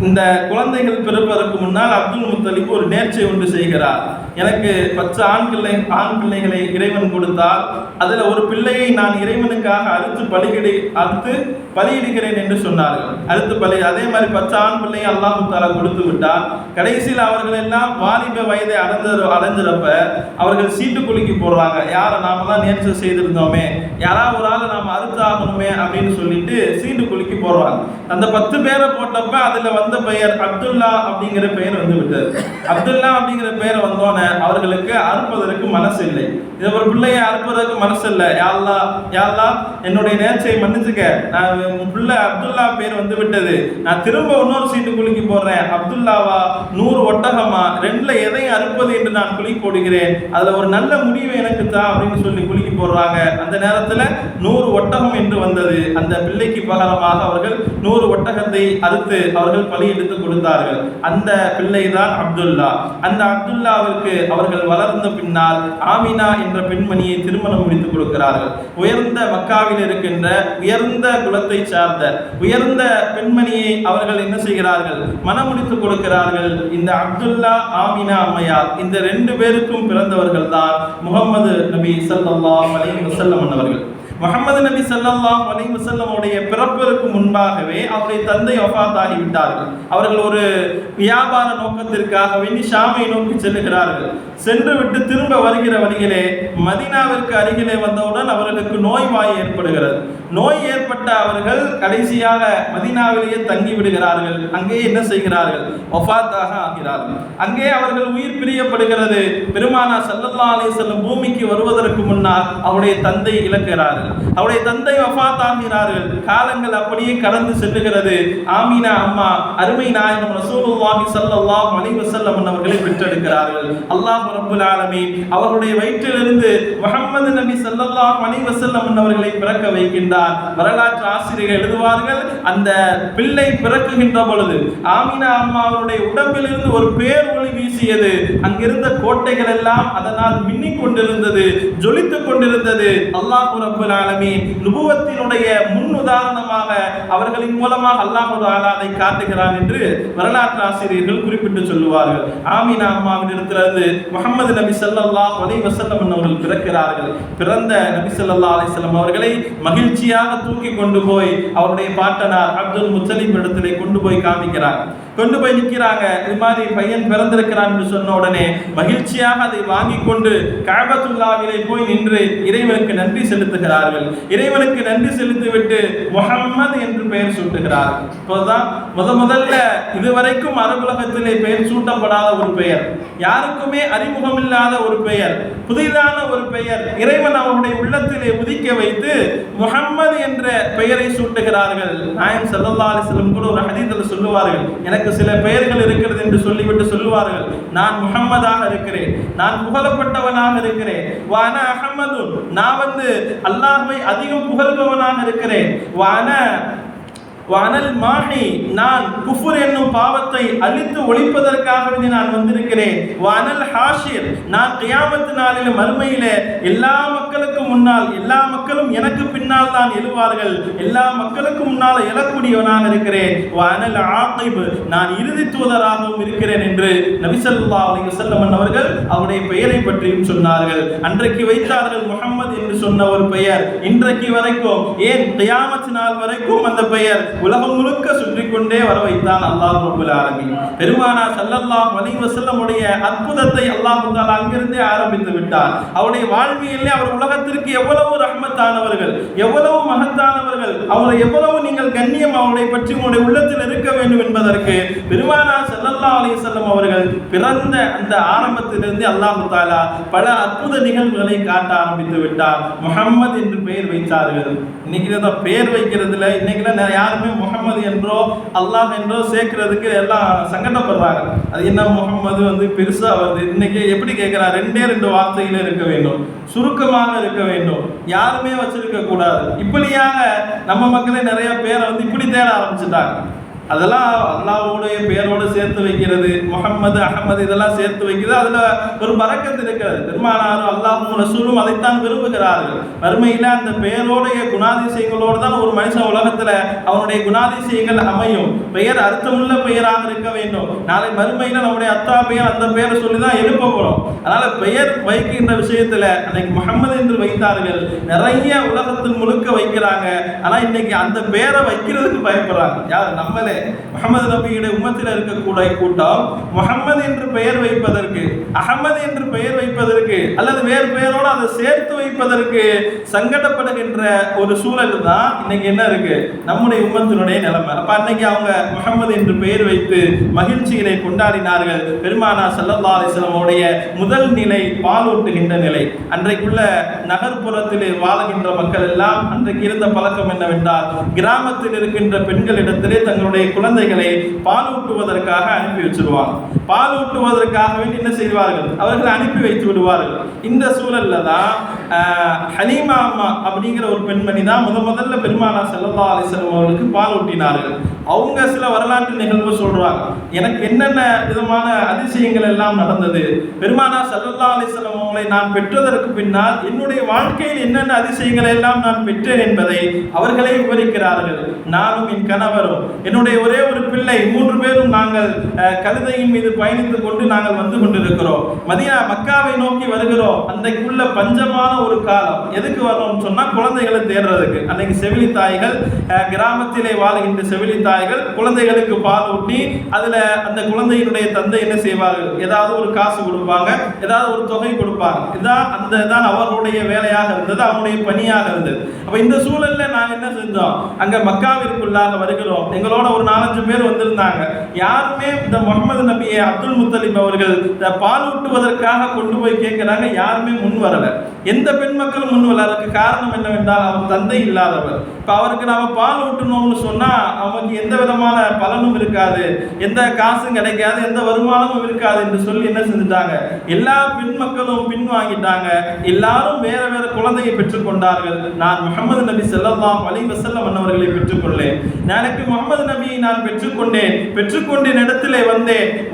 இந்த குழந்தைகள் பிறப்பதற்கு முன்னால் அப்துல் முத்தலிப் ஒரு நேர்ச்சை ஒன்று செய்கிறார். எனக்கு 10 ஆண் பிள்ளைகளை இறைவன் கொடுத்தால் அதில் ஒரு பிள்ளையை நான் இறைவனுக்காக அறுத்து பலியிடுகிறேன் என்று சொன்னார்கள். அதே மாதிரி 10 ஆண் பிள்ளையை அல்லாஹ் தஆலா கொடுத்து விட்டார். கடைசியில் அவர்கள் எல்லாம் வாலிப வயதை அடைஞ்சிறப்ப அவர்கள் சீட்டு குலுக்கி போடுறாங்க. யாரை நாம தான் நேர்ச்சை செய்திருந்தோமே, யாராவது ஒரு ஆளை நாம அறுத்து ஆகணுமே அப்படின்னு சொல்லிட்டு சீட்டு குலுக்கி போடுறாங்க. அந்த 10 பேரை போட்டப்ப அதுல வந்த பெயர் அப்துல்லா அப்படிங்கிற பெயர் வந்து விட்டது. அப்துல்லா அப்படிங்கிற பெயர் வந்தோன்னே அவர்களுக்கு அறுப்பதற்கு மனசு இல்லை. இது ஒரு பிள்ளையை அறுப்பதற்கு மனசு இல்லை. யா அல்லாஹ் என்னுடைய நேர்ச்சையை மன்னிச்சுக்க, நான் பிள்ளை அப்துல்லா பேர் வந்து விட்டது, நான் திரும்ப இன்னொரு சீட்டு குலுக்கி போடுறேன், அப்துல்லாவா 100 ஒட்டகமா, ரெண்டுல எதையும் அறுப்பது என்று நான் குலுக்கி போடுகிறேன், அதுல ஒரு நல்ல முடிவு எனக்கு தான் அப்படின்னு சொல்லி குலுக்கி போடுறாங்க. அந்த நேரத்துல 100 ஒட்டகம் என்று வந்தது. அந்த பிள்ளைக்கு பகரமாக அவர்கள் 100 ஒட்டகத்தை அறுத்து அவர்கள் பலி எடுத்து கொடுத்தார்கள். அந்த பிள்ளை தான் அப்துல்லா. அந்த அப்துல்லாவிற்கு அவர்கள் வளர்ந்த பின்னால் ஆமினா என்ற பெண்மணியை திருமணம் முடித்து கொடுக்கிறார்கள். உயர்ந்த மக்காவில் இருக்கின்ற உயர்ந்த குலத்தை சார்ந்த உயர்ந்த பெண்மணியை அவர்கள் என்ன செய்கிறார்கள், மணமுடித்து கொடுக்கிறார்கள். இந்த அப்துல்லா ஆமினா அம்மையார் இந்த 2 பேருக்கும் பிறந்தவர்கள் தான் முஹம்மது நபி ஸல்லல்லாஹு அலைஹி வஸல்லம் அவர்கள். முஹம்மது நபி ஸல்லல்லாஹு அலைஹி வஸல்லம் உடைய பிறப்பிற்கு முன்பாகவே அவருடைய தந்தை வஃபாத் ஆகிவிட்டார்கள். அவர்கள் ஒரு வியாபார நோக்கத்திற்காக வேண்டி ஷாமை நோக்கி செல்லுகிறார்கள். சென்று விட்டு திரும்ப வருகிற வழியிலே மதீனாவிற்கு அருகிலே வந்தவுடன் அவர்களுக்கு நோய்வாய் ஏற்படுகிறது. நோய் ஏற்பட்ட அவர்கள் கடைசியாக மதீனாவிலேயே தங்கி விடுகிறார்கள். அங்கே என்ன செய்கிறார்கள், வஃபாத்தாக ஆகிறார்கள். அங்கே அவர்கள் உயிர் பிரியப்படுகிறது. பெருமானா ஸல்லல்லாஹு அலைஹி வஸல்லம் பூமிக்கு வருவதற்கு முன்னால் அவருடைய தந்தை இழக்கிறார்கள். அவருடைய தந்தை வஃபாத் ஆகிறார்கள். காலங்கள் அப்படியே கடந்து செல்லுகிறது. ஆமினா அம்மா அருமை நாயகம் ரசூலுல்லாஹி ஸல்லல்லாஹு அலைஹி வஸல்லம் அவர்களை பெற்றெடுக்கிறார்கள். அல்லாஹ் ரப்பல் ஆலமீன் அவருடைய வயிற்றிலிருந்து முஹம்மது நபி ஸல்லல்லாஹு அலைஹி வஸல்லம் அவர்களை பிறக்க வைக்கின்றார். வரலாற்று ஆசிரியர்கள் எழுதுவார்கள், அந்த பிள்ளை பிறக்குகின்ற பொழுது ஆமினா அம்மாவுடைய உடம்பிலிருந்து ஒரு பேர் ஒளி வீசியது. அங்கிருந்த கோட்டைகள் எல்லாம் அதனால் மின்னிக் கொண்டிருந்தது, ஜொலித்துக் கொண்டிருந்தது. அல்லாஹ் ரப்பல் ஆலமீன் நுபுவத்தினுடைய முன் உதாரணமாக அவர்களின் மூலமாக அல்லாஹ் தஆலா அதை காட்டுகிறான் என்று வரலாற்று ஆசிரியர்கள் குறிப்பிட்டு சொல்லுவார்கள். ஆமினா அம்மாவின் இடத்திலிருந்து முஹம்மது நபி ஸல்லல்லாஹு அலைஹி வஸல்லம் அவர்கள் பிறக்கிறார்கள். பிறந்த நபி ஸல்லல்லாஹு அலைஹி வஸல்லம் அவர்களை மகிழ்ச்சியாக தூக்கி கொண்டு போய் அவருடைய பாட்டனார் அப்துல் முத்தலிப் இடத்திலே கொண்டு போய் காமிக்கிறார். கொண்டு போய் நிற்கிறாங்க. இது மாதிரி பையன் பிறந்திருக்கிறான் என்று சொன்ன உடனே மகிழ்ச்சியாக அதை வாங்கி கொண்டு கஅபத்துல்லாவிலே போய் நின்று இறைவனுக்கு நன்றி செலுத்துகிறார்கள். இறைவனுக்கு நன்றி செலுத்திவிட்டு முஹம்மது என்று பெயர் சூட்டுகிறார்கள். இப்போதான் முதல்ல இதுவரைக்கும் அரபுலகத்திலே பெயர் சூட்டப்படாத ஒரு பெயர், யாருக்குமே அறிமுகம் இல்லாத ஒரு பெயர், புதிதான ஒரு பெயர் இறைவன் அவருடைய உள்ளத்திலே உதிக்க வைத்து முஹம்மது என்ற பெயரை சூட்டுகிறார்கள். நாயகம் ஸல்லல்லாஹு அலைஹி வஸல்லம் கூட ஒரு ஹதீஸில் சொல்லுவார்கள், எனக்கு சில பெயர்கள் இருக்கிறது என்று சொல்லிவிட்டு சொல்லுவார்கள், நான் முஹம்மதாக இருக்கிறேன், நான் புகழப்பட்டவனாக இருக்கிறேன், வான அஹமது நான் அல்லாஹ்வை அதிகம் புகழ்பவனாக இருக்கிறேன், வான வஅனல் மாஹி, நான் குஃப்ர் என்னும் பாவத்தை அழித்து ஒழிப்பதற்காகவே நான் வந்திருக்கிறேன். வஅனல் ஹாஷிர், நான் கியாமத் நாளில் மறுமையிலே எல்லா மக்களுக்கும் முன்னால், எல்லா மக்களும் எனக்கு பின்னால் தான் எழுவார்கள், எல்லா மக்களுக்கும் முன்னால் எழக்கூடியவனாக இருக்கிறேன். வஅனல் ஆகிப், நான் இறுதி தூதராகவும் இருக்கிறேன் என்று நபி ஸல்லல்லாஹு அலைஹி வஸல்லம் அவர்கள் அவருடைய பெயரை பற்றியும் சொன்னார்கள். அன்றைக்கு வைத்தார்கள் முஹம்மது என்று சொன்ன ஒரு பெயர், இன்றைக்கு வரைக்கும், ஏன் கியாமத் நாள் வரைக்கும் அந்த பெயர் உலகம் முழுக்க சுற்றிக் கொண்டே வர வைத்தான் அல்லாஹ் ரப்பல் ஆலமீன். பெருமானார் ஸல்லல்லாஹு அலைஹி வஸல்லம் உடைய அற்புதத்தை அல்லாஹ் தஆலா அங்கிருந்தே ஆரம்பித்து விட்டார். அவருடைய வாழ்வியலே அவர் உலகத்திற்கு எவ்வளவு ரஹ்மத்தானவர்கள், எவ்வளவு மகத்தானவர்கள், அவரை எவ்வளவு நீங்கள் கண்ணியம் அவரை பற்றி உங்களுடைய உள்ளத்தில் இருக்க வேண்டும் என்பதற்கு பெருமானார் ஸல்லல்லாஹு அலைஹி வஸல்லம் அவர்கள் பிறந்த அந்த ஆரம்பத்திலிருந்து அல்லாஹ் தஆலா பல அற்புத நிகழ்வுகளை காட்ட ஆரம்பித்து விட்டார். முஹம்மது என்று பெயர் வைத்தார்கள். இன்னைக்கு தான் பெயர் வைக்கிறதுல இன்னைக்கு யாருமே முகமது என்றோ அல்லாஹ் என்றோ சேர்க்கிறதுக்கு எல்லாம் சங்கடப்படுறாங்க. அது என்ன முகமது பெருசா வருது. இன்னைக்கு எப்படி கேட்கிறார், ரெண்டு வார்த்தையில இருக்க வேண்டும், சுருக்கமாக இருக்க வேண்டும், யாருமே வச்சிருக்க கூடாது. இப்படியாக நம்ம மக்களே நிறைய பேரை இப்படி தேட ஆரம்பிச்சுட்டாங்க. அதெல்லாம் அல்லாஹ்வுடைய பெயரோடு சேர்த்து வைக்கிறது, முஹம்மது அஹமது இதெல்லாம் சேர்த்து வைக்கிறது, அதுல ஒரு பரக்கத்து இருக்கிறது. பெருமானாரும் அல்லாஹ்வும் ரசூலும் அதைத்தான் விரும்புகிறார்கள். மறுமையில அந்த பெயரோடைய குணாதிசயங்களோடு தான் ஒரு மனுஷன் உலகத்துல அவனுடைய குணாதிசயங்கள் அமையும். பெயர் அர்த்தமுள்ள பெயராக இருக்க வேண்டும். நாளை மறுமையில நம்முடைய அத்தா பெயர் அந்த பெயரை சொல்லிதான் எழுப்ப போறோம். அதனால பெயர் வைக்கின்ற விஷயத்துல அன்னைக்கு முஹம்மது என்று வைத்தார்கள். நிறைய உலகத்தில் முழுக்க வைக்கிறாங்க. ஆனா இன்னைக்கு அந்த பெயரை வைக்கிறதுக்கு பயப்படுறாங்க. யார்? நம்மளே. முஹம்மது நபியுடைய உம்மத்தில் இருக்கக்கூடிய கூட்டம் முஹம்மது என்று பெயர் வைப்பதற்கு, அஹமது என்று பெயர் வைப்பதற்கு, அல்லது வேறு பெயரோடு அதை சேர்த்து வைப்பதற்கு சங்கடப்படுகின்ற ஒரு சூழல் தான் இன்னைக்கு என்ன இருக்கு நம்முடைய உம்மத்தினுடைய நிலைமை. அப்ப அன்னைக்கு அவங்க முஹம்மது என்று பெயர் வைத்து மகிழ்ச்சிகளை கொண்டாடினார்கள். பெருமானார் ஸல்லல்லாஹு அலைஹி வஸல்லம் உடைய முதல் நிலை பாலூட்டுகின்ற நிலை. அன்றைக்குள்ள நகர்ப்புறத்தில் வாழுகின்ற மக்கள் எல்லாம் அன்றைக்கு இருந்த பழக்கம் என்னவென்றால், கிராமத்தில் இருக்கின்ற பெண்களிடத்திலே தங்களுடைய குழந்தைகளை பாலூட்டுவதற்காக அனுப்பி வச்சிருவாங்க. பாலூட்டுவதற்காக வேண்டி என்ன செய்வார்கள், அவர்கள் அனுப்பி வைத்து விடுவார்கள். இந்த சூழல்ல தான் ஹலீமா அம்மா அப்படிங்கிற ஒரு பெண்மணி தான் முதல்ல பெருமானார் ஸல்லல்லாஹு அலைஹி வஸல்லம் அவர்களுக்கு பாலூட்டினார்கள். அவங்க சில வரலாற்று நிகழ்வு சொல்றாங்க. எனக்கு என்னென்ன விதமான அதிசயங்கள் எல்லாம் நடந்தது, பெருமானார் ஸல்லல்லாஹு அலைஹி வஸல்லம் அவர்களை நான் பெற்றதற்கு பின்னால் என்னுடைய வாழ்க்கையில் என்னென்ன அதிசயங்களை எல்லாம் நான் பெற்றேன் என்பதை அவர்களே விவரிக்கிறார்கள். நானும் என் கணவரும் என்னுடைய ஒரே ஒரு பிள்ளை 3 பேரும் நாங்கள் கழுதையின் மீது பயணித்துக் கொண்டு நாங்கள் வந்து கொண்டிருக்கிறோம். மதீனா மக்காவை நோக்கி வருகிறோம். அன்றைக்குள்ள பஞ்சமான ஒரு காலம். எதுக்கு வரோம்னு சொன்னா குழந்தைகளை தேடுறதுக்கு. அன்னைக்கு செவிலி தாய்கள், கிராமத்திலே வாழ்கின்ற செவிலி தாய்கள் குழந்தைகளுக்கு பால் ஊட்டி அதுல அந்த குழந்தையினுடைய தந்தை என்ன செய்வார்கள், ஏதாவது ஒரு காசு கொடுப்பாங்க, ஏதாவது ஒரு தொகை கொடுப்பாங்க. இதுதான் அவர்களுடைய வேலையாக இருந்தது, அவனுடைய பணியாக இருந்தது. அப்ப இந்த சூழல்ல நாங்க என்ன செஞ்சோம், அங்க மக்காவிற்குள்ளாக வருகிறோம். எங்களோட ஒரு 4-5 பேர் வந்திருந்தாங்க. யாருமே இந்த முஹம்மது நபியை அப்துல் முத்தலிப் அவர்கள் பால் ஊட்டுவதற்காக கொண்டு போய் கேட்கிறாங்க, யாருமே முன் வரல. எந்த பெண் மக்களும் முன் வரல. அதுக்கு காரணம் என்னவென்றால் அவர் தந்தை இல்லாதவர். இப்ப அவருக்கு நாம பால் ஊட்டணும்னு சொன்னா அவனுக்கு எந்த விதமான பலனும் இருக்காது, எந்த காசும் கிடைக்காது, எந்த வருமானமும் இருக்காது என்று சொல்லி என்ன செஞ்சுட்டாங்க, எல்லா பெண் மக்களும் பின் வாங்கிட்டாங்க. எல்லாரும் வேற வேற குழந்தையை பெற்றுக் கொண்டார்கள். நான் முஹம்மது நபி ஸல்லல்லாஹு அலைஹி வஸல்லம் அவர்களை பெற்றுக்கொள்ளேன். எனக்கு முஹம்மது நபியை நான் பெற்றுக்கொண்டேன். பெற்றுக்கொண்ட இடத்திலே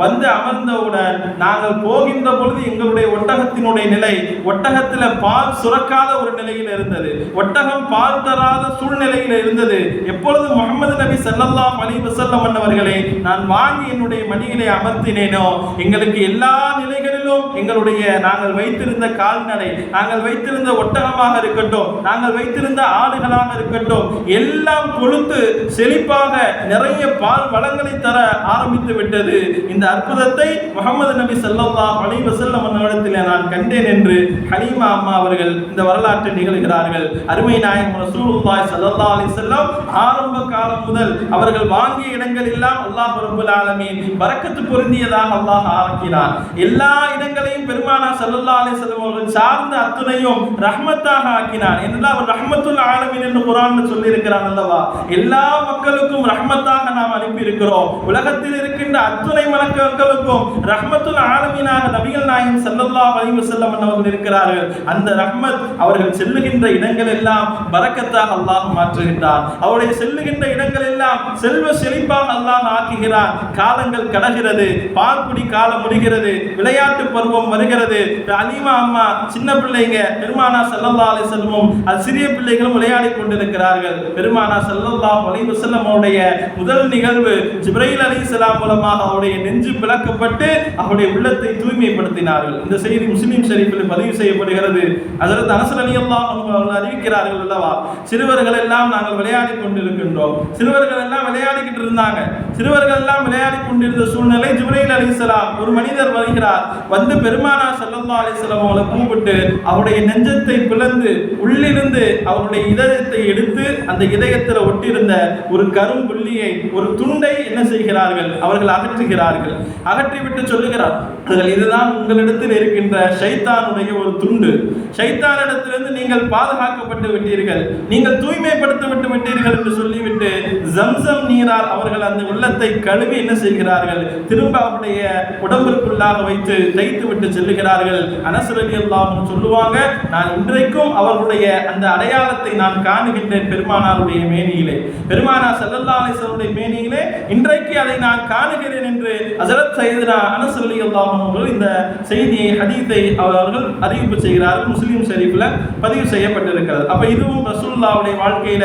வந்து அமர்ந்தவுடன் நாங்கள் போகின்ற பொழுது எங்களுடைய ஒட்டகத்தினுடைய நிலை, ஒட்டகத்தில் பால் சுரக்காத ஒரு நிலையில் இருந்தது. ஒட்டகம் பால் தராத சூழ்நிலையில் இருந்தது. எப்பொழுது முஹம்மது நபி ஸல்லல்லாஹு அலைஹி வஸல்லம் அவர்களை நான் வாங்கி என்னுடைய மடியிலே அமர்த்தினேனோ, எங்களுக்கு எல்லா நிலைகளிலும் எங்களுடைய நாங்கள் வைத்திருந்த கால்நடை, நாங்கள் வைத்திருந்த ஒட்டகமாக இருக்கட்டும், நாங்கள் வைத்திருந்த ஆடுகளாக இருக்கட்டும், எல்லாம் கொழுத்து செழிப்பாக நிறைய பால் வளங்களை தர ஆரம்பித்து விட்டது. இந்த அற்புதத்தை முஹம்மது நபி ஸல்லல்லாஹு அலைஹி வஸல்லம் அவர்களிடத்தில் நான் கண்டேன் என்று ஹலீமா அம்மா அவர்கள் இந்த வரலாற்றை நிகழ்கிறார்கள். அருமை நாயகம் ரசூலுல்லாஹி ஸல்லல்லாஹு அலைஹி வஸல்லம் ஆரம்ப காலம் முதல் அவர்கள் வாங்கிய இடங்கள் எல்லாம் அல்லாஹ் ரப்பல் ஆலமீன் பரக்கத்து பொருந்தியதாக அல்லாஹ் ஆக்கினார். எல்லா இடங்களையும் பெருமானார் ஸல்லல்லாஹு அலைஹி வஸல்லம் அவர்கள் சார்ந்த அத்துணையும் ரஹ்மத்தாக ஆக்கினார். என்றால் அவர் ரஹ்மத்துல் ஆலமீன் என்று குர்ஆன்ல சொல்லி இருக்கிறார் அல்லவா. எல்லா மக்களுக்கும் ரஹ்மத்தாக நாம் அனுப்பி இருக்கிறோம். உலகத்தில் இருக்கின்ற அத்துணை மக்களுக்கும் ரஹ்மத்துல் ஆலமீனாக நபிகள் நாயகம் ஸல்லல்லாஹு அலைஹி வஸல்லம் அவர்கள் இருக்கிறார்கள். அந்த ரஹ்மத் அவர்கள் செல்லுகின்ற இடங்கள் எல்லாம் பரக்கத்தாக அல்லாஹ் மாற்றுகின்றான். அவருடைய செல்லுகின்ற இடங்கள் எல்லாம் செல்வ செழிப்பாக அல்லாஹ் ஆக்குகிறான். காலங்கள் கடகிறது, பால்குடி காலம் முடிகிறது, விளையாட்டு பருவம் வருகிறது. அலிமா அம்மா சின்ன பிள்ளைங்க, பெருமானா ஸல்லல்லாஹு அலைஹி வஸல்லம் சிறிய பிள்ளைகளும் விளையாடி கொண்டிருக்கிறார்கள். பெருமானா ஸல்லல்லாஹு அலைஹி வஸல்லம் அவருடைய முதல் நிகழ்வு ஜிப்ரீல் அலைஹிஸ்ஸலாம் மூலமாக அவருடைய நெஞ்சு பிளக்கப்பட்டு அவருடைய உள்ளத்தை தூய்மைப்படுத்தினார்கள். இந்த செய்தி முஸ்லிம் ஷரீஃபில் பதிவு செய்யப்படுகிறது. ஹஜ்ரத் அனஸ் ரலியல்லாஹு அன்ஹு அவர்கள் அறிவிக்கிறார்கள் அல்லவா, சிறுவர்கள் எல்லாம் நாங்கள் விளையாடி கொண்டிருக்கின்றோம். சிறுவர்கள் எல்லாம் விளையாடிக்கிட்டு இருந்தாங்க. சிறுவர்கள் எல்லாம் விளையாடி கொண்டிருந்த சூழ்நிலை ஜிப்ரீல் அலைஹிஸ்ஸலாம் ஒரு மனிதர் வருகிறார். வந்து பெருமானா ஸல்லல்லாஹு அலைஹி வஸல்லம் அவர்களை கூப்பிட்டு அவருடைய நெஞ்சத்தை பிளந்து உள்ளிருந்து அவருடைய இதயத்தை எடுத்து அந்த இதயத்தில் ஒட்டியிருந்த ஒரு கரும்புள்ளியை, ஒரு துண்டை என்ன செய்கிறார்கள், அவர்கள் அகற்றுகிறார்கள். அகற்றிவிட்டு சொல்லுகிறார்கள், இதுதான் உங்களிடத்தில் இருக்கின்ற ஷைத்தானுடைய ஒரு துண்டு. ஷைத்தானிடத்திலிருந்து நீங்கள் பாதுகாக்கப்பட்டு விட்டீர்கள், நீங்கள் தூய்மைப்படுத்தப்பட்டு விட்டீர்கள் என்று சொல்லிவிட்டு ஜம்சம் நீரால் அவர்கள் அந்த உள்ளத்தை கழுவி என்ன செய்கிறார்கள், திரும்ப அவருடைய உடம்பிற்குள்ளாக வைத்து தைத்து விட்டு செல்லுகிறார்கள். அனஸ் ரலியல்லாஹு அன்ஹு சொல்லுவாங்க, நான் இன்றைக்கும் அவர்களுடைய அந்த அடையாளத்தை நான் காணுகின்றேன் பெருமானாருடைய மேனியிலே, பெருமானார் ஸல்லல்லாஹு அலைஹி வஸல்லம் மேனியிலே இன்றைக்கு அதை நான் காணுகிறேன் என்று ஹஜ்ரத் சையதுனா அனஸ் ரலியல்லாஹு அன்ஹு அவர்கள் இந்த செய்தியை, ஹதீஸை அவர்கள் அறிவிப்பு செய்கிறார்கள். முஸ்லிம் ஷரீஃப்ல பதிவு செய்யப்பட்டிருக்கிறது. அப்ப இதுவும் ரசூலுல்லாஹ்வுடைய வாழ்க்கையில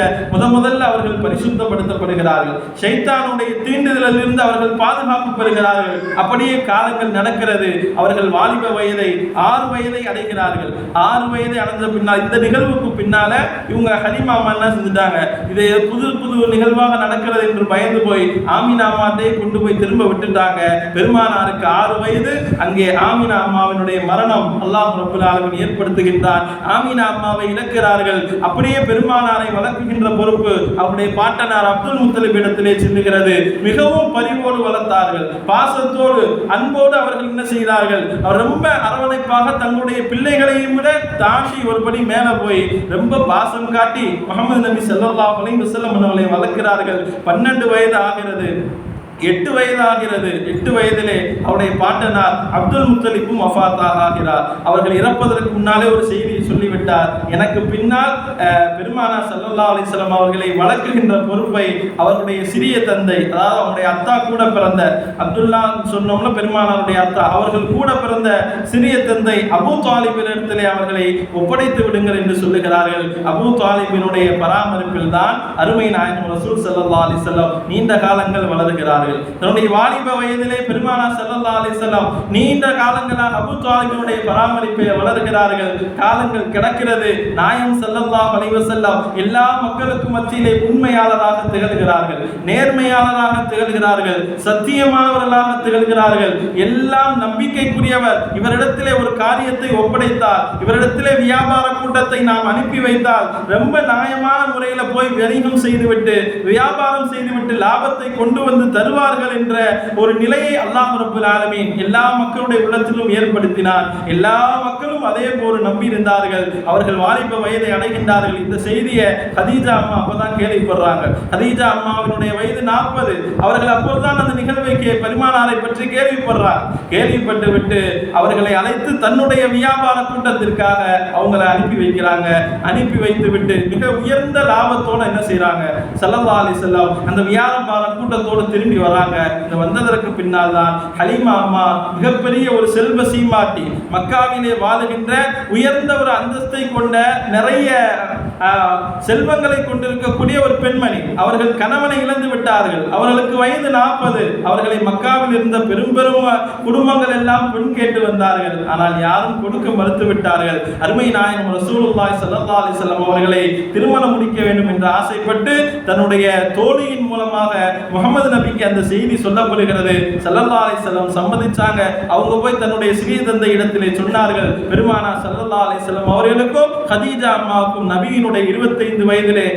முதல்ல அவர்கள் பரிசுத்தப்படுத்தப்படுகிறார்கள். ஷைத்தானுடைய தீண்டுதலிலிருந்து அவர்கள் பாதுகாப்பு பெறுகிறார்கள். அப்படியே காலங்கள் நடக்கிறது. அவர்கள் வாலிப வயதை 6 வயதை அடைகிறார்கள். 6 வயதை அடைந்த பின்னால் இந்த நிகழ்வுக்கு பின்னால இவங்க ஹலீமா அம்மா என்ன செஞ்சுட்டாங்க, இது புது நிகழ்வாக நடக்கிறது என்று பயந்து போய் ஆமினா அம்மாட்டே கொண்டு போய் திரும்ப விட்டுட்டாங்க. பெருமானாருக்கு 6 வயது. அங்கே ஆமினா அம்மாவினுடைய மரணம் அல்லாஹ் ரப்பல் ஆலமீன் ஏற்படுத்துகின்றார். ஆமினா அம்மாவை இழக்கிறார்கள். அப்படியே பெருமானாரை வளர்க்குகின்ற பொறுப்பு அவருடைய பாட்டனார் அப்துல் முத்தலிப் இடத்திலே செல்லுகிறது. மிகவும் பரிவோடு வளர்த்தார்கள், பாசத்தோடு அன்போடு அவர்கள் என்ன செய்தார்கள், அவர் ரொம்ப அரவணைப்பாக தங்களுடைய பிள்ளைகளையும் விட தாஷி ஒருபடி மேல போய் ரொம்ப பாசம் காட்டி முஹம்மது நபி ஸல்லல்லாஹு அலைஹி வஸல்லம் அவர்களை வளர்க்கிறார்கள். 12 வயது ஆகிறது, 8 வயது ஆகிறது. 8 வயதிலே அவருடைய பாட்டனார் அப்துல் முத்தலிப்பும் வஃபாத்தாக ஆகிறார். அவர்கள் இறப்பதற்கு முன்னாலே ஒரு செய்தியை சொல்லிவிட்டார், எனக்கு பின்னால் பெருமானார் ஸல்லல்லாஹு அலைஹி வஸல்லம் அவர்களை வளர்க்குகின்ற பொறுப்பை அவருடைய சிறிய தந்தை, அதாவது அவருடைய அத்தா கூட பிறந்த அப்துல்லா சொன்னோம்ல, பெருமானாருடைய அத்தா, அவர்கள் கூட பிறந்த சிறிய தந்தை அபூ தாலிபின் இடத்திலே அவர்களை ஒப்படைத்து விடுங்கள் என்று சொல்லுகிறார்கள். அபூ தாலிபினுடைய பராமரிப்பில் தான் அருமை நாயகம் ரசூல் ஸல்லல்லாஹு அலைஹி வஸல்லம் நீண்ட காலங்கள் வளர்கிறார்கள். தன்னுடைய வாலிப வயதிலே பெருமானார் ஸல்லல்லாஹு அலைஹி வஸல்லம் நீண்ட காலங்களாக அபூ தாலிபினுடைய பராமரிப்பில் வளர்கிறார்கள். காலங்கள் கிடக்கிறது. நாயகம் ஸல்லல்லாஹு அலைஹி வஸல்லம் எல்லா மக்களுக்கும் மத்தியிலே உண்மையாளராக திகழ்கிறார்கள், நேர்மையாளராக திகழ்கிறார்கள், சத்தியமானவர்களாக திகழ்கிறார்கள். எல்லாம் நம்பிக்கைக்குரியவர். இவரிடத்திலே ஒரு காரியத்தை ஒப்படைத்தால், இவரிடத்திலே வியாபார கூட்டத்தை நாம் அனுப்பி வைத்தால் ரொம்ப நியாயமான முறையில் போய் வணிகம் செய்துவிட்டு வியாபாரம் செய்துவிட்டு லாபத்தை கொண்டு வந்து தருவார்கள் என்ற ஒரு நிலையை அல்லாஹ் ரப்பல் ஆலமீன் எல்லா மக்களுடைய உள்ளத்திலும் ஏற்படுத்தினார். எல்லா மக்களும் அதே போல நம்பி இருந்தார்கள். அவர்கள் வாலிப வயதை அடைகின்றார்கள். இந்த செய்தியை ஹதீஜா அம்மா அப்பதான் கேள்விப்படுறாங்க. ஹதீஜா அம்மாவினுடைய வயது 40. அவர்கள் அப்போதுதான் அந்த நிகழ்வை பெருமானாரை பற்றி கேள்விப்படுறார். கேள்விப்பட்டு விட்டு அவர்களை அழைத்து தன்னுடைய வியாபார கூட்டத்திற்காக அவங்களை அனுப்பி வைக்கிறாங்க. அனுப்பி வைத்து விட்டு மிக உயர்ந்த லாபத்தோட என்ன செய்யறாங்க, ஸல்லல்லாஹு அலைஹி வஸல்லம் அந்த வியாபார கூட்டத்தோடு திரும்பி வராங்க. இந்த வந்ததற்கு பின்னால் தான் ஹலீமா அம்மா மிகப்பெரிய ஒரு செல்வ சீமாட்டி, மக்காவிலே வாழுகின்ற உயர்ந்த ஒரு அந்தஸ்தை கொண்ட நிறைய செல்வங்களை கொண்டிருக்கக்கூடிய ஒரு பெண்மணி. அவர்கள் கணவனை இழந்து விட்டார்கள். அவர்களுக்கு வயது 40. அவர்களை மக்காவில் இருந்த பெரும் குடும்பங்கள் எல்லாம் பெண் கேட்டு வந்தார்கள். ஆனால் யாரும் கொடுக்க மறுத்து விட்டார்கள். அருமை நாயகம் ரசூலுல்லாஹி ஸல்லல்லாஹு அலைஹி வஸல்லம் அவர்களை திருமணம் முடிக்க வேண்டும் என்று ஆசைப்பட்டு தன்னுடைய தோழியின் மூலமாக முஹம்மது நபிக்கு அந்த செய்தி சொல்லப்படுகிறது. ஸல்லல்லாஹு அலைஹி வஸல்லம் சம்மதிச்சாங்க. அவங்க போய் தன்னுடைய சிறிய தந்தை இடத்திலே சொன்னார்கள், பெருமானார் ஸல்லல்லாஹு அலைஹி வஸல்லம் அவர்களுக்கும் ஹதீஜா அம்மாவுக்கும் நபியின் நபியினுடைய 25 வயதிலே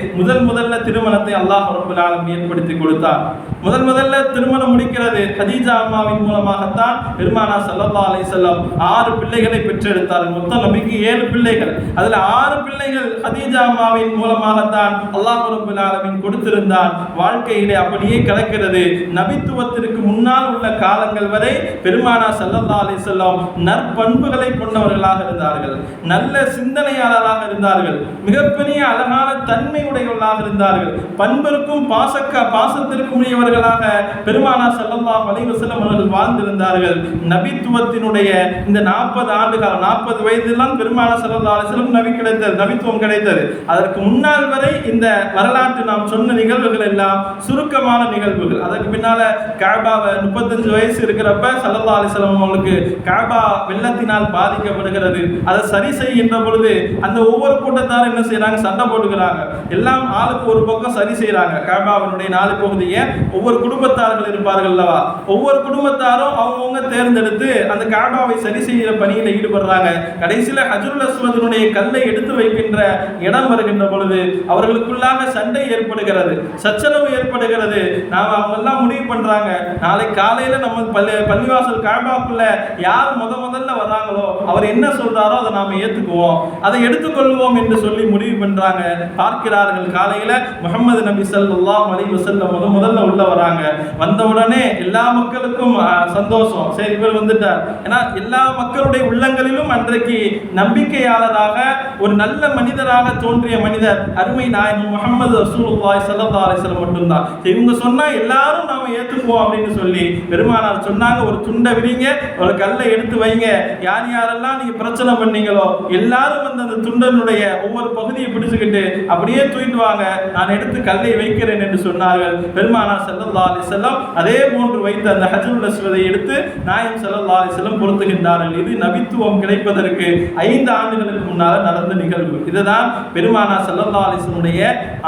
முதல்ல திருமணத்தை அல்லாஹ் ரப்பல் ஆலமீன் ஏற்படுத்தி கொடுத்தார். முதல்ல திருமணம் முடிக்கிறது கதீஜா அம்மாவின் மூலமாகத்தான். பெருமானார் ஸல்லல்லாஹு அலைஹி வஸல்லம் 6 பிள்ளைகளை பெற்றெடுத்தார்கள். மொத்தம் நபிக்கு 7 பிள்ளைகள். அதுல 6 பிள்ளைகள் கதீஜா அம்மாவின் மூலமாகத்தான் அல்லாஹ் ரப்பல் ஆலமீன் கொடுத்திருந்தார். வாழ்க்கையிலே அப்படியே கிடக்கிறது. நபித்துவத்திற்கு முன்னால் உள்ள காலங்கள் வரை பெருமானார் ஸல்லல்லாஹு அலைஹி வஸல்லம் நற்பண்புகளை கொண்டவர்களாக இருந்தார்கள். நல்ல சிந்தனையாளராக இருந்தார்கள். மிகப்பெரிய அழகான தன்மை உடையவர்களாக இருந்தார்கள். பண்பிற்கும் பாசத்திற்கும் உரியவர்களாக பெருமானார் ஸல்லல்லாஹு அலைஹி வஸல்லம் அவர்கள் வாழ்ந்திருந்தார்கள். நபித்துவத்தினுடைய இந்த 40 ஆண்டுகள் 40 வயதில்தான் பெருமானார் ஸல்லல்லாஹு அலைஹி வஸல்லம் நபித்துவம் கிடைத்தது. அதற்கு முன்னால் வரை இந்த வரலாற்று நாம் சொன்ன நிகழ்வுகள் எல்லாம் சுருக்கமான நிகழ்வுகள். அதற்கு பின்னால கஅபாவை 35 வயசு இருக்கிறப்ப ஸல்லல்லாஹு அலைஹி வஸல்லம் அவங்களுக்கு கஅபா வெள்ளத்தினால் பாதிக்கப்படுகிறது. அதை சரி செய்கின்ற பொழுது அந்த ஒவ்வொரு கூட்டத்தாரும் என்ன செய்யறாங்க, சண்டை போட்டுக்கிறாங்க. எல்லாம் ஆளுக்கு ஒரு பக்கம் சரி செய்யறாங்க. கஅபாவினுடைய 4 பகுதியை ஒவ்வொரு குடும்பத்தார்கள் இருப்பார்கள் அல்லவா, ஒவ்வொரு குடும்பத்தாரும் அவங்கவுங்க தேர்ந்தெடுத்து அந்த கஅபாவை சரி செய்கிற பணியில் ஈடுபடுறாங்க. கடைசியில ஹஜ்ருல் அஸ்வதினுடைய கல்லை எடுத்து வைக்கின்ற இடம் வருகின்ற பொழுது அவர்களுக்குள்ளாக சண்டை ஏற்படுகிறது, சச்சரவு ஏற்படுகிறது. நாம அவங்க எல்லாம் முடிவு பண்றாங்க, நாளை காலையில நம்ம பள்ளிவாசல் கஅபாக்குள்ள யார் முதல்ல வர்றாங்களோ அவர் என்ன சொல்றாரோ அதை நாம ஏத்துக்குவோம், அதை எடுத்துக்கொள்வோம் என்று சொல்லி முடிவு பண்றாங்க. பார்க்கிறார்கள் காலையில முஹம்மது நபி ஸல்லல்லாஹு அலைஹி வஸல்லம் முதல்ல உள்ள வராங்க. வந்த உடனே எல்லா மக்களுக்கும் சந்தோஷம், சரி இவர் வந்துட்டார். ஏன்னா எல்லா மக்களுடைய உள்ளங்களிலும் அன்றைக்கு நம்பிக்கையாளராக ஒரு நல்ல மனிதராக தோன்றிய மனிதர் அருமை நாயகம் முஹம்மது ரசூலுல்லாஹி ஸல்லல்லாஹு அலைஹி வஸல்லம் மட்டும்தான். இவங்க சொன்னா எல்லாரும் நாம ஏத்துக்குவோம் அப்படின்னு சொல்லி பெருமானார் சொன்னாங்க, ஒரு துண்டை விரிங்க, ஒரு கல்லை எடுத்து வைங்க, யார் யாரெல்லாம் நீங்க பிரச்சனை பண்ணீங்களோ எல்லாரும் வந்து அந்த துண்டனுடைய ஒவ்வொரு பகுதியை பிடிச்சுக்கிட்டு அப்படியே தூக்கிட்டு வாங்க, நான் எடுத்து கல்லை வைக்கிறேன் என்று சொன்னார்கள். பெருமானார் ஸல்லல்லாஹு அலைஹி வஸல்லம் அதே போன்று வைத்த அந்த ஹஜ்ருல் அஸ்வதை எடுத்து நாயகம் ஸல்லல்லாஹு அலைஹி வஸல்லம் பொருத்துகின்றார்கள். இது நபித்துவம் கிடைப்பதற்கு 5 ஆண்டுகளுக்கு முன்னால் நடந்த நிகழ்வு. இதுதான் பெருமானார் ஸல்லல்லாஹு அலைஹி வஸல்லுடைய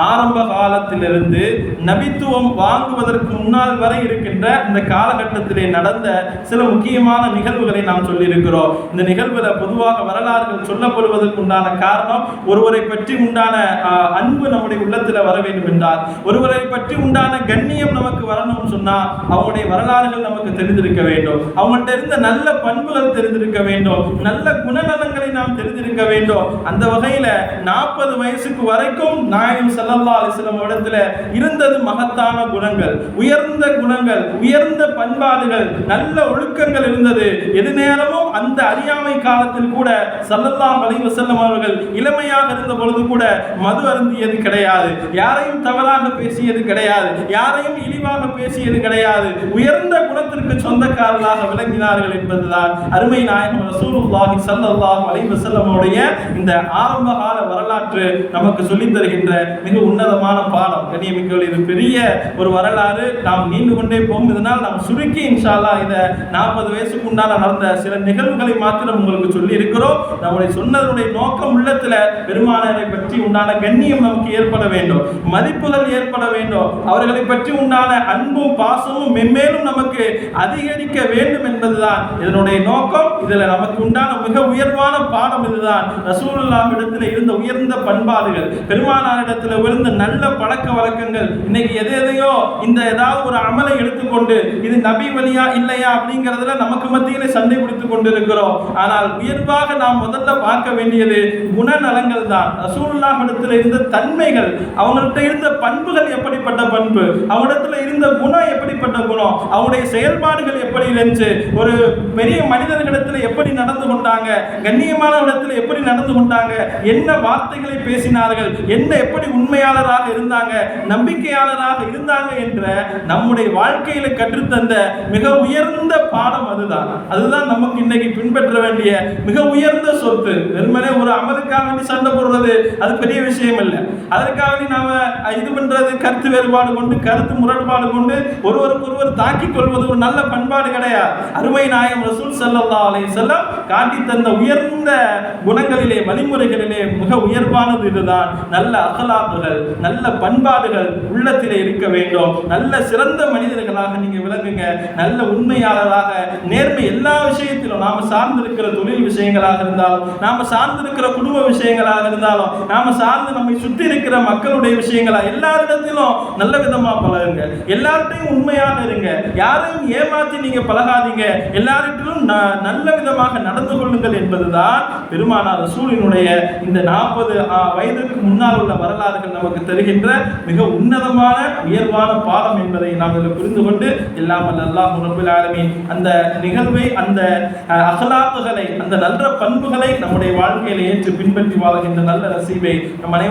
ஆரம்ப காலத்திலிருந்து நபித்துவம் வாங்குவதற்கு முன்னால் வரை இருக்கின்ற இந்த காலகட்டத்திலே நடந்த சில முக்கியமான நிகழ்வுகளை நாம் சொல்லியிருக்கிறோம். இந்த நிகழ்வுல பொதுவாக வரலாறுகள் சொல்லப்படுவதற்கு உண்டான காரணம், ஒருவரை பற்றி உண்டான அன்பு நம்முடைய உள்ளத்தில் வர வேண்டும் என்றால், ஒருவரை பற்றி உண்டான கண்ணியம் நமக்கு வரணும்னு சொன்னா அவங்களுடைய வரலாறுகள் நமக்கு தெரிந்திருக்க வேண்டும், அவங்கள்ட்ட இருந்த நல்ல பண்புகள் தெரிந்திருக்க வேண்டும், நல்ல குணநலங்களை நாம் தெரிந்திருக்க வேண்டும். அந்த வகையில 40 வயசுக்கு வரைக்கும் நாயகம் ஸல்லல்லாஹு அலைஹி வஸல்லம் இடத்துல இருந்தது மகத்தான குணங்கள், உயர்ந்த குணங்கள், உயர்ந்த பண்பாடுகள், நல்ல ஒழுக்கங்கள் இருந்தது. எது நேரமும் அந்த அறியாமை காலத்தில் கூட ஸல்லல்லாஹு அலைஹி வஸல்லம் அவர்கள் இளமையாக இருந்த பொழுது கூட மது அருந்தியது கிடையாது, யாரையும் தவறாக பேசியது கிடையாது, யாரையும் இழிவாக பேசியது கிடையாது. உயர்ந்த குணத்திற்கு சொந்தக்காரர்களாக விளங்கினார்கள் என்பதுதான் அருமை நாயகம் ரசூலுல்லாஹி ஸல்லல்லாஹு அலைஹி வஸல்லம் உடைய இந்த ஆரம்ப கால வரலாற்று நமக்கு சொல்லித் தருகின்ற மிக உன்னதமான பாடம். கண்ணியமிக்கவர்களே, இது பெரிய ஒரு வரலாறு, நாம் நீண்டு கொண்டே போகும். இதனால் நாம் சுருக்கி இன்ஷா அல்லாஹ் இதை 40 வயசுக்கு உண்டான நடந்த சில நிகழ்வுகளை மாத்திரம் உங்களுக்கு சொல்லி இருக்கிறோம். நம்முடைய சொன்னதனுடைய நோக்கம் உள்ளத்துல பெருமானாரை பற்றி உண்டான கண்ணியம் நமக்கு ஏற்பட வேண்டும், மதிப்புகள் ஏற்பட வேண்டும், அவர்களை பற்றி உண்டான அன்பும் பாசமும் மென்மேலும் நமக்கு அதிகரிக்க வேண்டும் என்பதுதான் இதனுடைய நோக்கம். இதுல நமக்கு உண்டான மிக உயர்வான பாடம் இதுதான். ரசூலுல்லாஹ் இடத்துல இருந்த உயர்ந்த பண்பாடுகள், பெருமானாரிடத்துல உயர்ந்த நல்ல பழக்க வழக்கங்கள். இன்னைக்கு எதையோ இந்த ஏதாவது ஒரு அமலை எடுத்துக்கொண்டு இது நபி வழியா இல்லையா அப்படிங்கிறதுல நமக்கு மத்தியிலே சண்டை பிடித்துக் கொண்டிருக்கிறோம். ஆனால் உயர்வாக நாம் முதல்ல பார்க்க வேண்டியது குணநலங்கள் தான். ரசூலுல்லாஹ் இடத்துல இருந்த தன்மைகள், அவங்கள்ட்ட இருந்த பண்புகள் எப்படிப்பட்ட பண்பு, அவங்களிடத்துல இருந்த குணம் எப்படிப்பட்ட குணம், அவங்களுடைய செயல்பாடுகள் எப்படி இருந்துச்சு, ஒரு பெரிய மனிதர்களிடத்துல எப்படி நடந்து கொண்டாங்க, கண்ணியமான இடத்துல எப்படி நடந்து கொண்டாங்க, என்ன வார்த்தைகளை பேசினார்கள், என்ன எப்படி உண்மையாளராக இருந்தாங்க, நம்பிக்கையாளராக இருந்தாங்க என்ற நம்முடைய வாழ்க்கையில கற்றுத்தந்த மிக உயர்ந்த பாடம் அதுதான் நமக்கு இன்னைக்கு பின்பற்ற வேண்டிய மிக உயர்ந்த சொத்து. வெறுமனே ஒரு அமலுக்காக வேண்டி சண்டை போடுறது அது பெரிய விஷயம் இல்லை. அதற்காக வேண்டி நாம இது பண்றது கருத்து வேறுபாடு கொண்டு, கருத்து முரண்பாடு கொண்டு ஒருவருக்கு ஒருவர் தாக்கிக் கொள்வது ஒரு நல்ல பண்பாடு கிடையாது. அருமை நாயகம் ரசூல் ஸல்லல்லாஹு அலைஹி வஸல்லம் காட்டி தந்த உயர்ந்த குணங்களிலே, வழிமுறைகளிலே மிக உயர்வானது இதுதான். நல்ல அகலாக்குகள், நல்ல பண்பாடுகள் உள்ளத்திலே இருக்க வேண்டும். நல்ல சிறந்த மனிதர்களாக நீங்க விளங்குங்க, நல்ல உண்மையாளராக, நேர்மை எல்லா விஷயத்திலும், நாம சார்ந்திருக்கிற தொழில் விஷயங்களாக இருந்தாலும், நாம சார்ந்திருக்கிற குடும்ப விஷயங்களாக இருந்தாலும், நாம சார்ந்து நம்மை சுற்றி இருக்கிற மக்களுடைய விஷயங்களா, எல்லாரிடத்திலும் நல்ல விதமா பழகுங்க, எல்லார்ட்டையும் உண்மையாக இருங்க, யாரையும் ஏமாற்றி நீங்க பழகாதீங்க, எல்லாரிடத்திலும் நல்ல விதமாக நடந்து கொள்ளுங்கள் என்பதுதான் பெருமானார் ரசூலினுடைய இந்த 40 வயதுக்கு முன்னால் உள்ள வரலாறுகள் நமக்கு தருகின்ற மிக உன்னதமான உயர்வான பாடம் என்பதை நாம் இதில் புரிந்து கொண்டு, எல்லாம் அல்லாஹ் ரப்பல் ஆலமீன் அந்த நிகழ்வை, அந்த அகலாக்குகளை, அந்த நல்ல பண்புகளை நம்முடைய வாழ்க்கையில ஏற்று பின்பற்றி வாழ்கின்ற நல்ல நசீபை நம் அனைவரும்